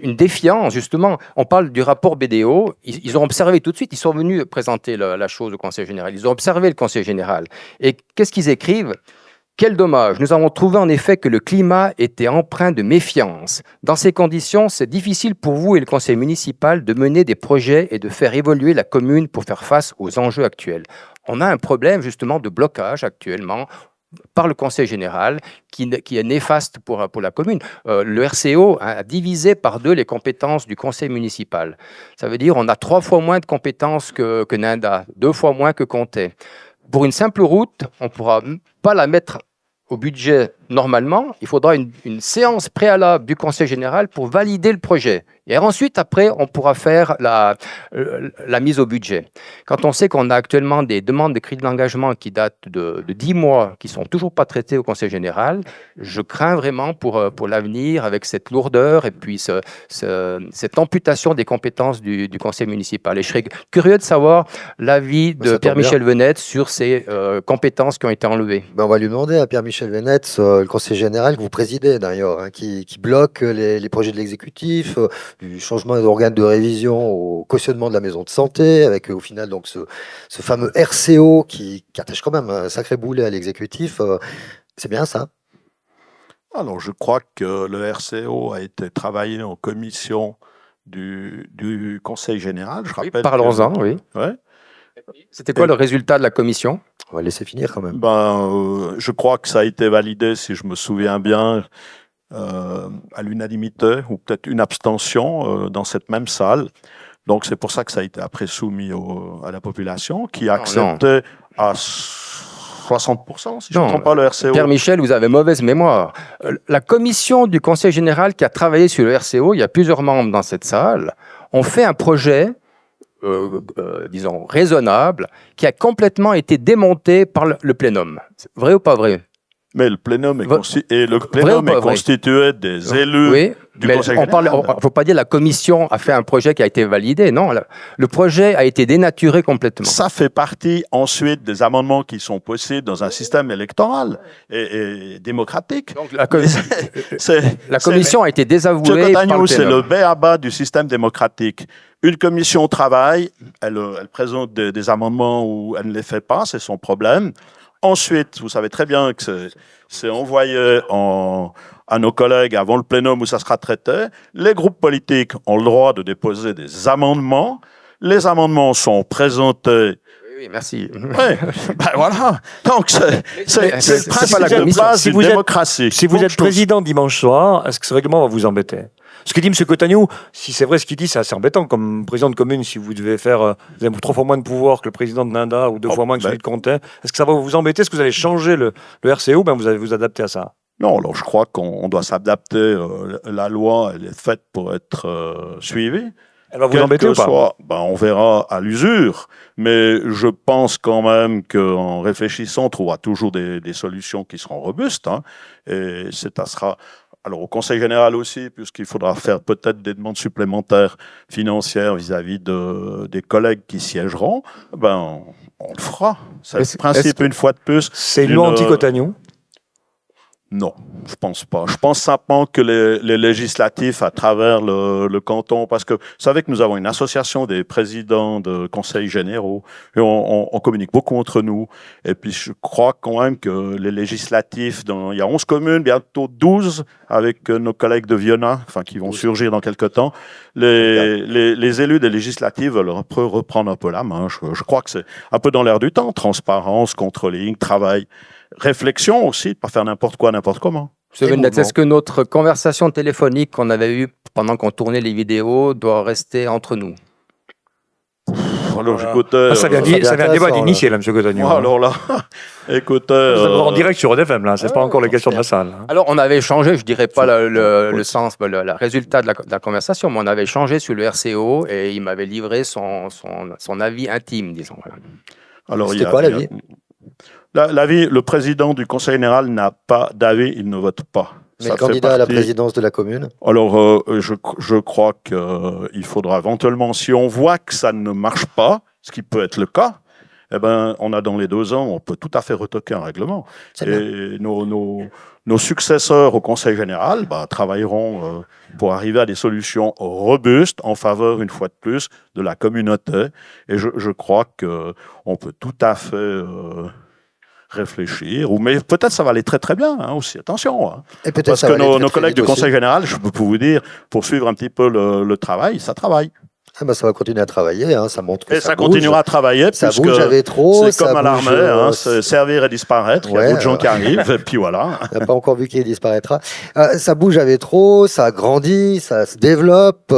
une défiance, justement. On parle du rapport BDO. Ils ont observé tout de suite, ils sont venus présenter la chose au Conseil général. Ils ont observé le Conseil général. Et qu'est-ce qu'ils écrivent ? Quel dommage. Nous avons trouvé en effet que le climat était empreint de méfiance. Dans ces conditions, c'est difficile pour vous et le conseil municipal de mener des projets et de faire évoluer la commune pour faire face aux enjeux actuels. On a un problème justement de blocage actuellement par le conseil général qui est néfaste pour la commune. Le RCO a divisé par 2 les compétences du conseil municipal. Ça veut dire qu'on a 3 fois moins de compétences que Nanda, 2 fois moins que Comté. Pour une simple route, on ne pourra pas la mettre au budget normalement. Il faudra une séance préalable du conseil général pour valider le projet. Et ensuite, après, on pourra faire la mise au budget. Quand on sait qu'on a actuellement des demandes de crédit d'engagement qui datent de 10 mois, qui ne sont toujours pas traitées au Conseil général, je crains vraiment pour l'avenir avec cette lourdeur et puis cette amputation des compétences du Conseil municipal. Et je serais curieux de savoir l'avis de Pierre-Michel Venette sur ces compétences qui ont été enlevées. On va lui demander à Pierre-Michel Venette, le Conseil général que vous présidez d'ailleurs, hein, qui bloque les projets de l'exécutif, du changement d'organes de révision au cautionnement de la maison de santé, avec au final donc ce fameux RCO qui attache quand même un sacré boulet à l'exécutif. C'est bien ça? Alors je crois que le RCO a été travaillé en commission du Conseil général. Parlons-en, oui. Ouais. C'était quoi le résultat de la commission? On va laisser finir quand même. Je crois que ça a été validé, si je me souviens bien, à l'unanimité ou peut-être une abstention dans cette même salle. Donc c'est pour ça que ça a été après soumis à la population qui a accepté à 60%, si je ne me trompe pas, le RCO. Pierre-Michel, vous avez mauvaise mémoire. La commission du Conseil général qui a travaillé sur le RCO, il y a plusieurs membres dans cette salle, on fait un projet, disons, raisonnable, qui a complètement été démonté par le plénum. Vrai ou pas vrai? Mais le plénum est constitué des élus du Conseil général. On ne faut pas dire que la commission a fait un projet qui a été validé. Non, le projet a été dénaturé complètement. Ça fait partie ensuite des amendements qui sont possibles dans un système électoral et démocratique. Donc, la commission a été désavouée par le plénum. C'est le b.a.-ba du système démocratique. Une commission travaille, elle présente des amendements ou elle ne les fait pas, c'est son problème. Ensuite, vous savez très bien que c'est envoyé à nos collègues avant le plénum où ça sera traité. Les groupes politiques ont le droit de déposer des amendements. Les amendements sont présentés. Oui, merci. Oui, ben voilà. Donc, c'est le principe de base d'une démocratie. Si vous êtes président dimanche soir, est-ce que ce règlement va vous embêter? Ce que dit M. Cotagnou, si c'est vrai ce qu'il dit, c'est assez embêtant. Comme président de commune, si vous devez faire vous avez 3 fois moins de pouvoir que le président de Nanda ou 2 fois moins que celui de Comté, est-ce que ça va vous embêter? Est-ce que vous allez changer le RCO? Ben vous allez vous adapter à ça. Non, alors je crois qu'on doit s'adapter. La loi, elle est faite pour être suivie. Elle va vous embêter ou pas? On verra à l'usure. Mais je pense quand même qu'en réfléchissant, on trouvera toujours des solutions qui seront robustes. Hein, et ça sera... Alors, au Conseil général aussi, puisqu'il faudra faire peut-être des demandes supplémentaires financières vis-à-vis des collègues qui siégeront, on le fera. C'est le principe, une fois de plus. C'est une loi anti-Cotagnou? Non, je pense pas. Je pense simplement que les législatifs à travers le canton, parce que vous savez que nous avons une association des présidents de conseils généraux et on communique beaucoup entre nous. Et puis je crois quand même que les législatifs, il y a 11 communes, bientôt 12 avec nos collègues de Viona, qui vont surgir dans quelques temps. Les élus des législatives veulent reprendre un peu la main. Je crois que c'est un peu dans l'air du temps. Transparence, controlling, travail. Réflexion aussi, de ne pas faire n'importe quoi, n'importe comment. Est-ce que notre conversation téléphonique qu'on avait eue pendant qu'on tournait les vidéos doit rester entre nous? Alors, j'écoutais... ça vient un débat d'initié, là, M. Cotagnou. Alors là, écoutez... en direct sur EDFM, là, c'est pas encore les questions de la salle. Hein. Alors, on avait échangé, je dirais pas le sens, le résultat de la conversation, mais on avait échangé sur le RCO et il m'avait livré son avis intime, disons. Alors, c'était quoi l'avis? L'avis, le président du Conseil général n'a pas d'avis, il ne vote pas. Mais le candidat à la présidence de la commune? Alors, je crois qu'il faudra éventuellement, si on voit que ça ne marche pas, ce qui peut être le cas, on a dans les 2 ans, on peut tout à fait retoquer un règlement. Et nos successeurs au Conseil général travailleront pour arriver à des solutions robustes en faveur, une fois de plus, de la communauté. Et je crois qu'on peut tout à fait... réfléchir, mais peut-être ça va aller très très bien aussi, attention. Hein. Parce que nos collègues du Conseil général, je peux vous dire, pour suivre un petit peu le travail, ça travaille. Ça va continuer à travailler, hein, ça montre que et ça continuera à travailler, ça bouge à Vétro, c'est comme à l'armée, c'est servir et disparaître, il y a d'autres gens qui arrivent, et puis voilà. On n'a pas encore vu qu'il disparaîtra. Ça bouge à Vétro, ça grandit, ça se développe,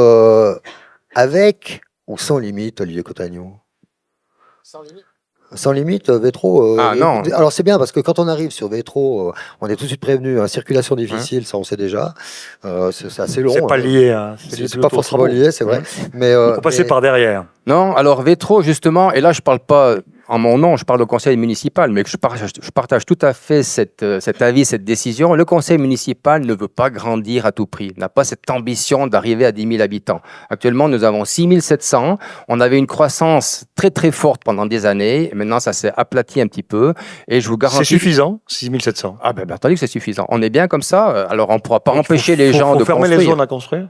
avec ou sans limite, Olivier Cotagnou? Sans limite. Sans limite, Vétro. Non. Alors c'est bien parce que quand on arrive sur Vétro, on est tout de suite prévenu. Circulation difficile, ça on sait déjà. C'est assez long. C'est pas lié. Hein. C'est pas forcément lié, c'est vrai. Mais faut passer par derrière. Non, alors Vétro justement, et là je parle pas en mon nom, je parle au conseil municipal, mais je partage tout à fait cet avis, cette décision. Le conseil municipal ne veut pas grandir à tout prix, n'a pas cette ambition d'arriver à 10 000 habitants. Actuellement, nous avons 6 700. On avait une croissance très très forte pendant des années. Maintenant, ça s'est aplati un petit peu. Et je vous garantis... C'est suffisant, 6 700. Ah ben, attendez que c'est suffisant. On est bien comme ça. Alors, on ne pourra pas empêcher les gens de fermer construire. les zones à construire.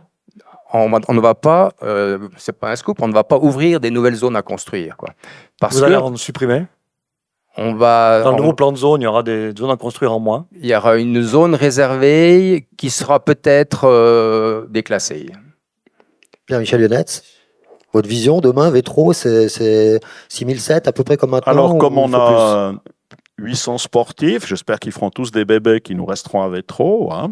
On ne va pas, c'est pas un scoop, on ne va pas ouvrir des nouvelles zones à construire, quoi. Vous allez en supprimer? On va... Dans le nouveau plan de zone, il y aura des zones à construire en moins. Il y aura une zone réservée qui sera peut-être déclassée. Pierre-Michel Lyonnette, votre vision demain, Vétro, c'est 6007 à peu près comme maintenant? Alors, comme on a 800 sportifs, j'espère qu'ils feront tous des bébés qui nous resteront à Vétro. Hein.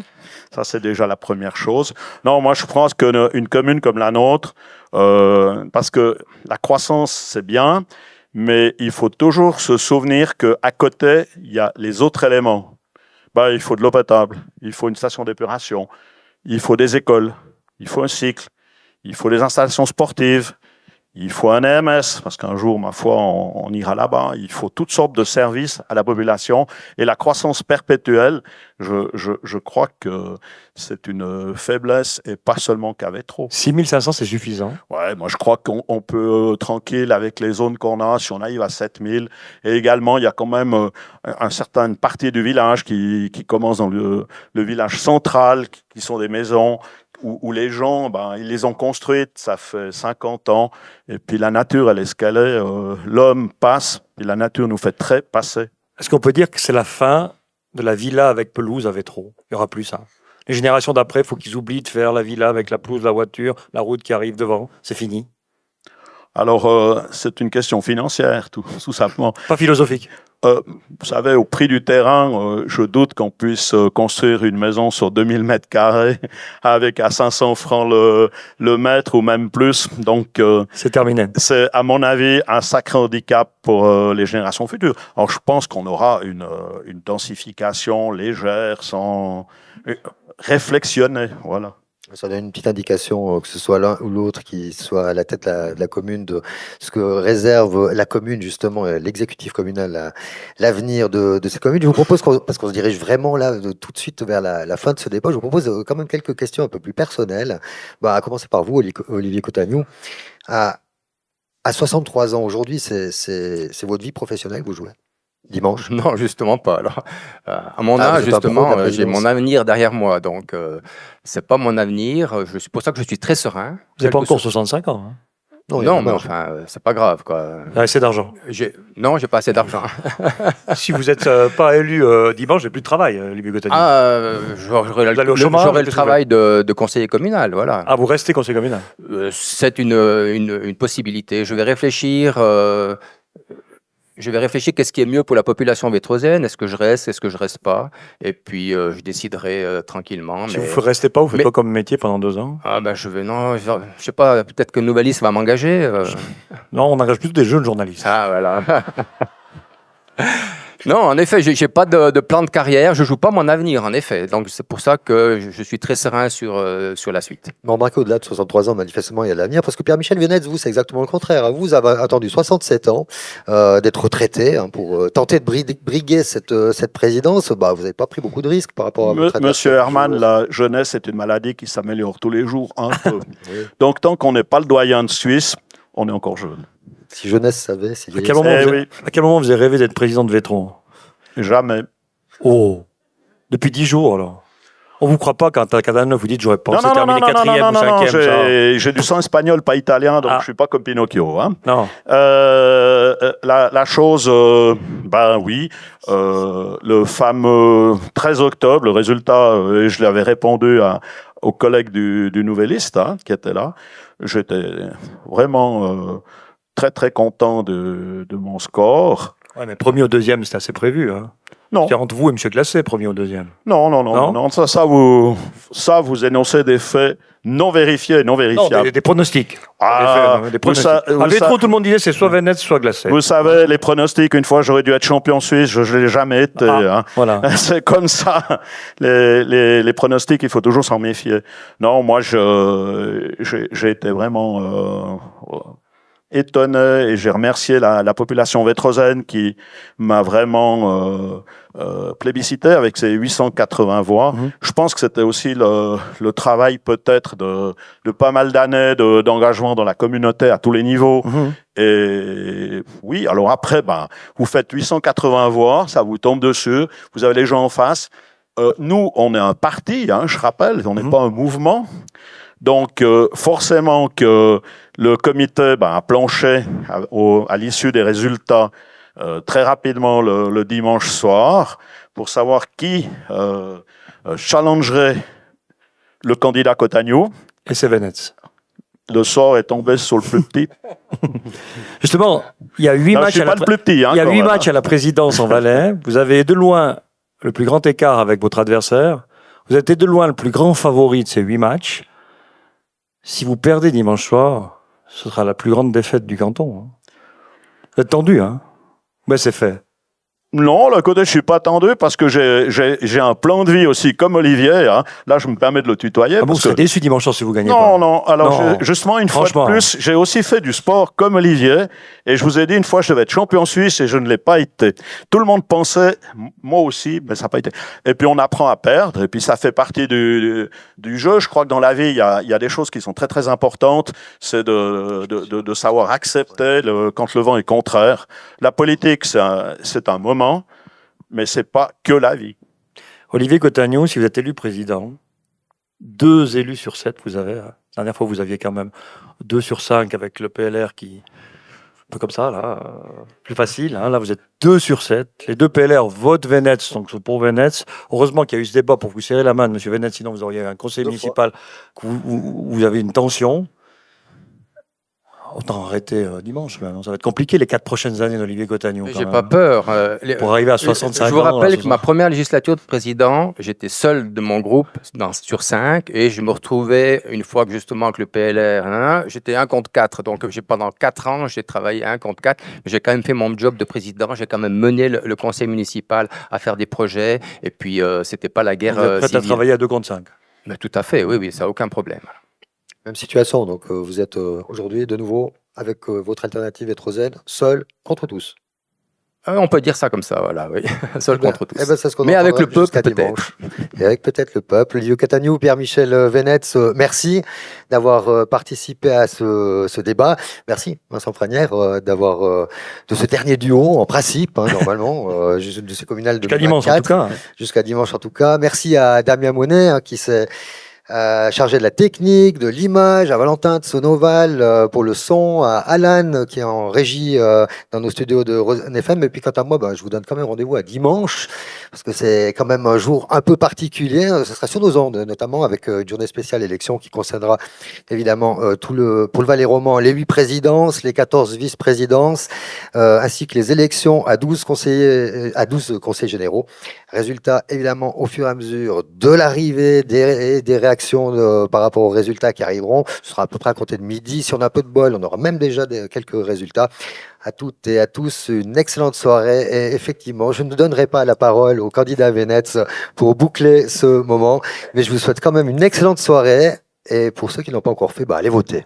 Ça, c'est déjà la première chose. Non, moi, je pense qu'une commune comme la nôtre, parce que la croissance, c'est bien, mais il faut toujours se souvenir qu'à côté, il y a les autres éléments. Il faut de l'eau potable, il faut une station d'épuration, il faut des écoles, il faut un cycle, il faut des installations sportives, il faut un EMS, parce qu'un jour, ma foi, on ira là-bas. Il faut toutes sortes de services à la population. Et la croissance perpétuelle, je crois que c'est une faiblesse et pas seulement qu'avec trop. 6500, c'est suffisant. Ouais, moi je crois qu'on peut tranquille avec les zones qu'on a, si on arrive à 7000. Et également, il y a quand même une certaine partie du village qui commence dans le village central, qui sont des maisons où les gens, ils les ont construites, ça fait 50 ans, et puis la nature, elle est ce qu'elle est, l'homme passe, et la nature nous fait très passer. Est-ce qu'on peut dire que c'est la fin de la villa avec pelouse à Vétro? Il n'y aura plus ça. Les générations d'après, il faut qu'ils oublient de faire la villa avec la pelouse, la voiture, la route qui arrive devant. C'est fini. Alors, c'est une question financière, tout simplement. Pas philosophique. Vous savez, au prix du terrain, je doute qu'on puisse construire une maison sur 2000 mètres carrés avec à 500 francs le mètre ou même plus. Donc, c'est terminé. C'est, à mon avis, un sacré handicap pour les générations futures. Alors, je pense qu'on aura une densification légère, sans réflexionner, voilà. Ça donne une petite indication que ce soit l'un ou l'autre qui soit à la tête de la commune, de ce que réserve la commune, justement, l'exécutif communal, l'avenir de cette commune. Je vous propose, parce qu'on se dirige vraiment là tout de suite vers la fin de ce débat, je vous propose quand même quelques questions un peu plus personnelles. À commencer par vous, Olivier Cotagnou. À 63 ans aujourd'hui, c'est votre vie professionnelle que vous jouez dimanche? Non, justement pas. Alors, à mon âge, justement, j'ai mon avenir derrière moi. Donc, c'est pas mon avenir. C'est pour ça que je suis très serein. Vous n'avez pas encore 65 ans. Hein. Non, mais enfin, c'est pas grave, quoi. Vous avez assez d'argent. Non, j'ai pas assez d'argent. Si vous n'êtes pas élu dimanche, j'ai plus de travail, Olivier Cotagnou. J'aurai le travail de conseiller communal, voilà. Ah, vous restez conseiller communal? C'est une possibilité. Je vais réfléchir. Qu'est-ce qui est mieux pour la population vétrosaine. Est-ce que je reste, est-ce que je reste pas? Et puis, je déciderai tranquillement. Si vous ne restez pas, vous faites quoi comme métier pendant 2 ans? Je sais pas, peut-être que Nouvelliste va m'engager. Non, on engage plutôt des jeunes journalistes. Ah, voilà. Non, en effet, j'ai pas de plan de carrière, je joue pas mon avenir, en effet. Donc, c'est pour ça que je suis très serein sur la suite. Mais remarquez, au-delà de 63 ans, manifestement, il y a l'avenir. Parce que Pierre-Michel Vénetz, vous, c'est exactement le contraire. Vous avez attendu 67 ans d'être retraité pour tenter de briguer cette présidence. Vous n'avez pas pris beaucoup de risques par rapport à votre adversaire. Monsieur Herman, la jeunesse est une maladie qui s'améliore tous les jours un peu. Oui. Donc, tant qu'on n'est pas le doyen de Suisse, on est encore jeune. Si jeunesse savait, si à quel moment vous avez rêvé d'être président de Vétron? Jamais. Oh, depuis 10 jours alors. On vous croit pas quand à Cadane vous dites j'aurais pensé terminer 4e ou 5e. J'ai du sang espagnol, pas italien, donc je suis pas comme Pinocchio. Hein. Non. La chose, oui, le fameux 13 octobre, le résultat, je l'avais répondu aux collègues du Nouvelliste qui étaient là. J'étais vraiment très très content de mon score. Ouais, mais premier ou deuxième, c'est assez prévu. Hein. Non. C'est entre vous et M. Classé, premier ou deuxième. Non. Ça, vous énoncez des faits non vérifiés, non vérifiables. Non, des pronostics. Des pronostics. À Vétro, tout le monde disait c'est soit Vénetz, soit Glacé. Vous savez, les pronostics, une fois j'aurais dû être champion suisse, je ne l'ai jamais été. Voilà. C'est comme ça. Les pronostics, il faut toujours s'en méfier. Non, moi, j'ai été vraiment étonné et j'ai remercié la population vétrosaine qui m'a vraiment plébiscité avec ses 880 voix. Je pense que c'était aussi le travail peut-être de pas mal d'années d'engagement dans la communauté à tous les niveaux. Et oui, alors après, vous faites 880 voix, ça vous tombe dessus, vous avez les gens en face. Nous, on est un parti, je rappelle, on n'est pas un mouvement. Donc, forcément que le comité a planché à l'issue des résultats très rapidement le dimanche soir pour savoir qui challengerait le candidat Cotagnou. Et c'est Vénetz. Le sort est tombé sur le plus petit. Justement, il y a 8 matchs matchs à la présidence en Valais. Vous avez de loin le plus grand écart avec votre adversaire. Vous êtes de loin le plus grand favori de ces 8 matchs. Si vous perdez dimanche soir, ce sera la plus grande défaite du canton. Vous êtes tendu, hein? Mais c'est fait. Non, le côté je suis pas tendu parce que j'ai un plan de vie aussi comme Olivier. Hein. Là, je me permets de le tutoyer. Ah bon, vous parce que... serez déçu dimanche soir si vous gagnez Non, pas. non. Alors, Non. justement, une fois de Franchement. plus, j'ai aussi fait du sport comme Olivier. Et je vous ai dit, une fois, je devais être champion suisse et je ne l'ai pas été. Tout le monde pensait, moi aussi, mais ça n'a pas été. Et puis, on apprend à perdre. Et puis, ça fait partie du jeu. Je crois que dans la vie, il y a des choses qui sont très, très importantes. C'est de savoir accepter quand le vent est contraire. La politique, c'est un moment. Mais c'est pas que la vie. Olivier Cotagnou, si vous êtes élu président, 2 élus sur 7 vous avez. La dernière fois, vous aviez quand même 2 sur 5 avec le PLR qui... Un peu comme ça, là. Plus facile. Hein, là, vous êtes 2 sur 7. Les 2 PLR votent Venetz, donc pour Venetz. Heureusement qu'il y a eu ce débat pour vous serrer la main de M. Venetz, sinon vous auriez un conseil municipal où vous avez une tension. Autant arrêter dimanche, mais ça va être compliqué les 4 prochaines années d'Olivier Cotagnou. J'ai pas peur. Pour arriver à 65 ans. Je vous rappelle que ma première législature de président, j'étais seul de mon groupe sur 5 et je me retrouvais, une fois que justement que le PLR, j'étais 1 contre 4. Donc pendant 4 ans, j'ai travaillé 1 contre 4. Mais j'ai quand même fait mon job de président. J'ai quand même mené le conseil municipal à faire des projets. Et puis, c'était pas la guerre vous êtes prêt civile. à travailler à 2 contre 5. Mais tout à fait, oui, ça n'a aucun problème. Même situation, donc vous êtes aujourd'hui de nouveau avec votre alternative Etrozène, seul contre tous. On peut dire ça comme ça, voilà, oui. Seul contre tous. C'est ce qu'on mais avec le entendra jusqu'à peuple, peut-être. dimanche. Et avec peut-être le peuple. Olivier Cotagnou, Pierre-Michel Venetz, merci d'avoir participé à ce débat. Merci, Vincent Franière, de ce dernier duo, en principe, normalement, de ce communal de Jusqu'à dimanche, en tout cas. Jusqu'à dimanche, en tout cas. Merci à Damien Monet, qui s'est chargé de la technique, de l'image, à Valentin de Sonoval pour le son, à Alan qui est en régie dans nos studios de Rosen FM. Et puis quant à moi, je vous donne quand même rendez-vous à dimanche parce que c'est quand même un jour un peu particulier. Ce sera sur nos ondes, notamment avec une journée spéciale élection qui concernera évidemment pour le Valais roman les 8 présidences, les 14 vice-présidences, ainsi que les élections à 12 conseillers généraux. Résultat évidemment au fur et à mesure de l'arrivée des réactions par rapport aux résultats qui arriveront. Ce sera à peu près à compter de midi. Si on a un peu de bol, on aura même déjà quelques résultats. À toutes et à tous, une excellente soirée. Et effectivement, je ne donnerai pas la parole au candidat Venetz pour boucler ce moment, mais je vous souhaite quand même une excellente soirée. Et pour ceux qui n'ont pas encore fait, allez voter.